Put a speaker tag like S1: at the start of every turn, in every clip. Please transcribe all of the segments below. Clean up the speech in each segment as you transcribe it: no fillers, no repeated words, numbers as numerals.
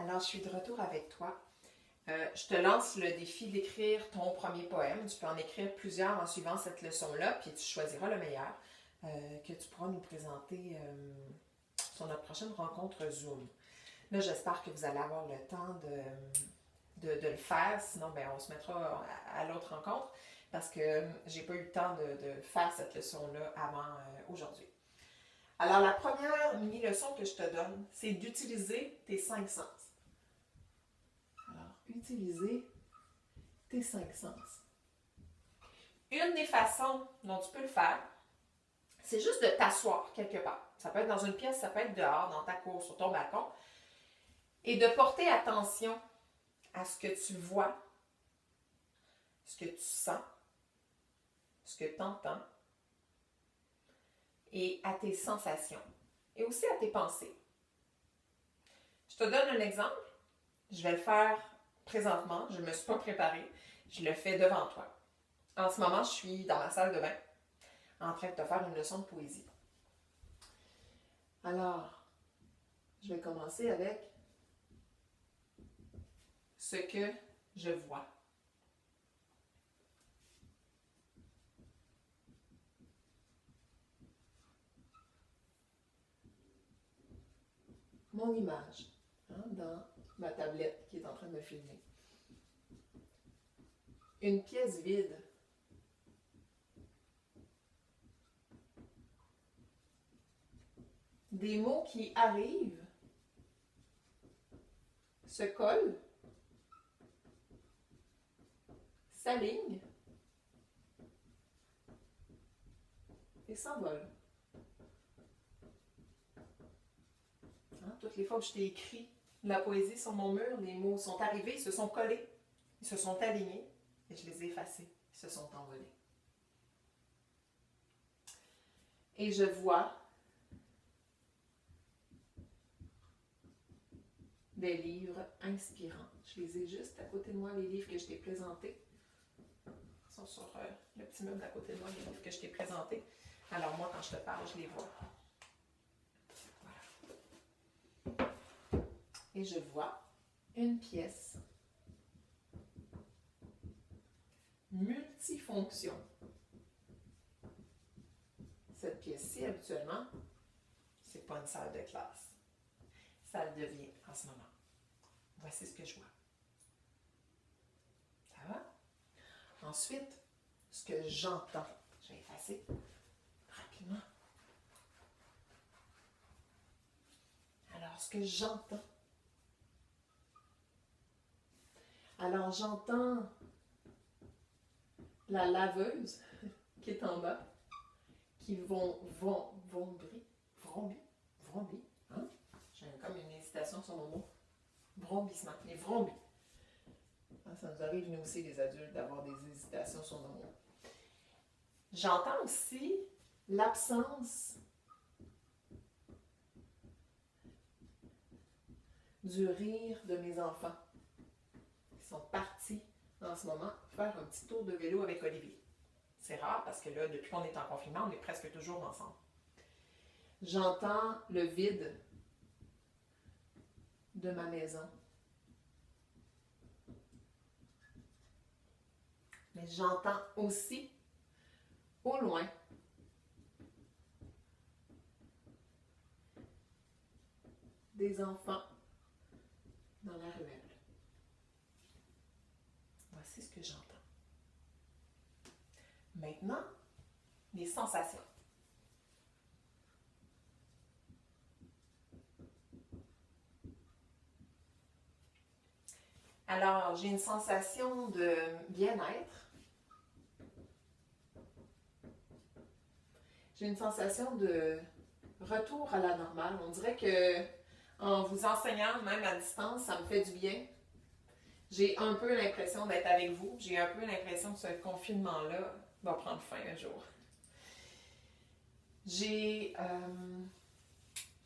S1: Alors, je suis de retour avec toi. Je te lance le défi d'écrire ton premier poème. Tu peux en écrire plusieurs en suivant cette leçon-là, puis tu choisiras le meilleur que tu pourras nous présenter sur notre prochaine rencontre Zoom. Là, j'espère que vous allez avoir le temps de le faire, sinon ben, on se mettra à l'autre rencontre parce que j'ai pas eu le temps de faire cette leçon-là avant aujourd'hui. Alors, la première mini-leçon que je te donne, c'est d'utiliser tes 5 sens. Alors, utiliser tes 5 sens. Une des façons dont tu peux le faire, c'est juste de t'asseoir quelque part. Ça peut être dans une pièce, ça peut être dehors, dans ta cour, sur ton balcon, et de porter attention à ce que tu vois, ce que tu sens, ce que tu entends, et à tes sensations, et aussi à tes pensées. Je te donne un exemple. Je vais le faire présentement. Je ne me suis pas préparée. Je le fais devant toi. En ce moment, je suis dans ma salle de bain en train de te faire une leçon de poésie. Alors, je vais commencer avec ce que je vois. Mon image dans ma tablette qui est en train de me filmer. Une pièce vide. Des mots qui arrivent, se collent, s'alignent et s'envolent. Toutes les fois que je t'ai écrit la poésie sur mon mur, les mots sont arrivés, ils se sont collés, ils se sont alignés et je les ai effacés, ils se sont envolés. Et je vois des livres inspirants. Je les ai juste à côté de moi, les livres que je t'ai présentés. Ils sont sur le petit meuble à côté de moi, les livres que je t'ai présentés. Alors moi, quand je te parle, je les vois. Voilà. Et je vois une pièce multifonction. Cette pièce-ci, habituellement, c'est pas une salle de classe. Ça le devient en ce moment. Voici ce que je vois. Ça va? Ensuite, ce que j'entends. Je vais effacer rapidement. Alors, ce que j'entends. Alors, j'entends la laveuse qui est en bas, qui vrombir, hein? J'ai comme une hésitation sur mon mot. Vrombissement, les vrombis. Ça nous arrive, nous aussi, les adultes, d'avoir des hésitations sur nos mots. J'entends aussi l'absence du rire de mes enfants. Ils sont partis en ce moment faire un petit tour de vélo avec Olivier. C'est rare parce que là, depuis qu'on est en confinement, on est presque toujours ensemble. J'entends le vide de ma maison. Mais j'entends aussi, au loin, des enfants dans la ruelle. Voici ce que j'entends. Maintenant, les sensations. Alors, j'ai une sensation de bien-être. J'ai une sensation de retour à la normale. On dirait que en vous enseignant, même à distance, ça me fait du bien. J'ai un peu l'impression d'être avec vous. J'ai un peu l'impression que ce confinement-là va prendre fin un jour. J'ai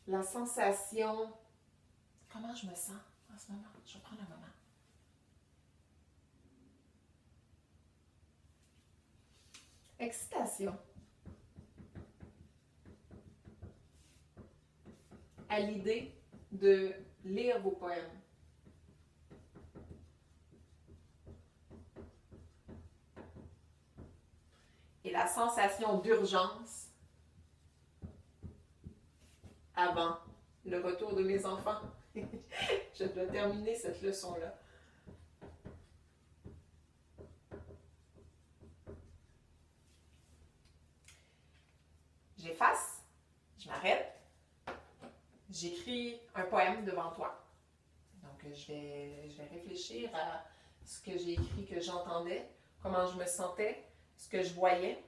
S1: la sensation... Comment je me sens en ce moment? Je vais prendre un moment. Excitation. À l'idée de lire vos poèmes, et la sensation d'urgence avant le retour de mes enfants. Je dois terminer cette leçon-là. J'efface, je m'arrête, j'écris un poème devant toi. Donc, je vais réfléchir à ce que j'ai écrit, que j'entendais, comment je me sentais, ce que je voyais.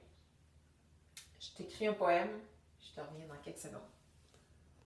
S1: Je t'écris un poème, je te reviens dans quelques secondes.